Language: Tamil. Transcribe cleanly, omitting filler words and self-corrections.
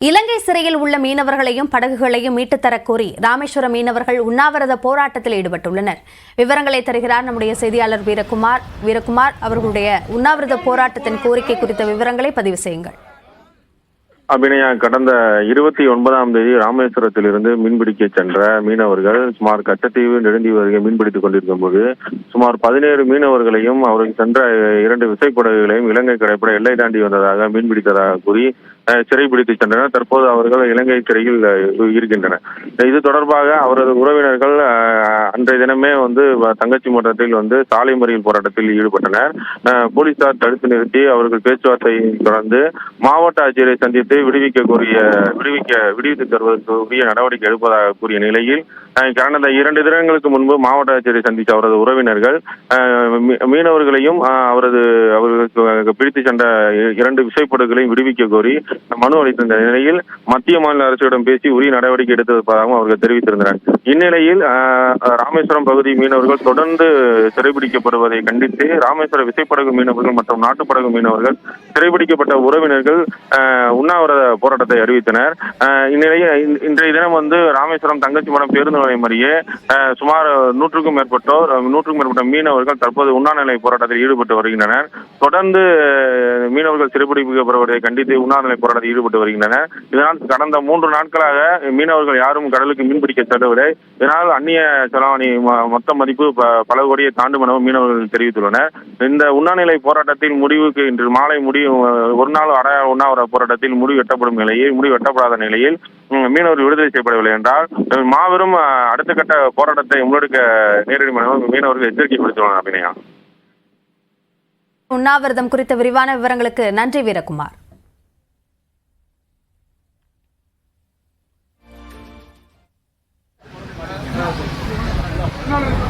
இலங்கை சிறையில் உள்ள மீனவர்களையும் படகுகளையும் மீட்டுத் தரக் கோரி ராமேஸ்வரம் மீனவர்கள் உண்ணாவிரத போராட்டத்தில் ஈடுபட்டுள்ளனர். விவரங்களை தருகிறார் நம்முடைய செய்தியாளர் வீரகுமார். அவர்களுடைய உண்ணாவிரத போராட்டத்தின் கோரிக்கை குறித்த விவரங்களை பதிவு செய்யுங்கள். அபிநயா, கடந்த 29ஆம் தேதி ராமேஸ்வரத்திலிருந்து மீன்பிடிக்க சென்ற மீனவர்கள் சுமார் கச்சத்தீவு நெடுந்தீவு அருகே மீன்பிடித்துக் கொண்டிருக்கும் போது சுமார் 17 மீனவர்களையும் அவர்கள் சென்ற 2 விசைப்படகுகளையும் இலங்கை கடற்படை எல்லை தாண்டி வந்ததாக மீன்பிடித்ததாக கூறி சிறைபிடித்து சென்றனர். தற்போது அவர்கள் இலங்கை சிறையில் இருக்கின்றனர். இது தொடர்பாக அவரது உறவினர்கள் அன்றைய தினமே தங்கச்சி மன்றத்தில் சாலை மறியல் போராட்டத்தில் ஈடுபட்டனர். போலீசார் தடுத்து நிறுத்தி அவர்கள் பேச்சுவார்த்தை தொடர்ந்து மாவட்ட ஆட்சியரை சந்தித்து விடுவித்து தருவதற்கு உரிய நடவடிக்கை எடுப்பதாக கூறிய நிலையில் கடந்த 2 தினங்களுக்கு முன்பு மாவட்ட ஆட்சியரை சந்தித்த அவரது உறவினர்கள் மீனவர்களையும் அவர்களுக்கு பிடித்து சென்ற 2 விசைப்படகுகளையும் விடுவிக்க கோரி மனு அளித்திருந்த நிலையில் மத்திய மாநில அரசிடம் பேசி உரிய நடவடிக்கை எடுத்திருப்பதாகவும் அவர்கள் தெரிவித்திருந்தனர். இந்நிலையில் ராமேஸ்வரம் பகுதி மீனவர்கள் தொடர்ந்து சிறைபிடிக்கப்படுவதை கண்டித்து ராமேஸ்வர விசைப்படகு மீனவர்கள் மற்றும் நாட்டுப்படகு மீனவர்கள் சிறைபிடிக்கப்பட்ட உறவினர்கள் உண்ணாவிரத போராட்டத்தை அறிவித்தனர். இந்நிலையில் இன்றைய தினம் ராமேஸ்வரம் தங்கச்சி மடம் பேருந்து நிலையம் அருகே சுமார் 100க்கும் மேற்பட்ட மீனவர்கள் தற்போது உண்ணாநிலை போராட்டத்தில் ஈடுபட்டு வருகின்றனர். தொடர்ந்து மீனவர்கள் சிறைபிடிக்கப்படுவதை கண்டித்து உண்ணாநிலை போராட்டத்தில் ஈடுபட்டு வருகின்றனர். இதனால் கடந்த 3 நாட்களாக மீனவர்கள் யாரும் கடலுக்கு மீன்பிடிக்க செல்லவில்லை. இதனால் அந்நிய செலாவணி மொத்த மதிப்பு பல கோடியை தாண்டும் எனவும் மீனவர்கள் தெரிவித்துள்ளனர். இந்த உண்ணாநிலை போராட்டத்தில் முடிவுக்கு இன்று மாலை ஒரு நாள் உண்ணாவிரத போராட்டத்தில் முடிவு எட்டப்படாத நிலையில் மீனவர்கள் விடுதலை செய்யப்படவில்லை என்றால் மாபெரும் அடுத்த கட்ட போராட்டத்தை முன்னெடுக்க நேரடி மீனவர்கள் எச்சரிக்கை விடுத்துள்ளனர். அபிநயா, உண்ணாவிரதம் குறித்த விரிவான விவரங்களுக்கு நன்றி வீரகுமார். No.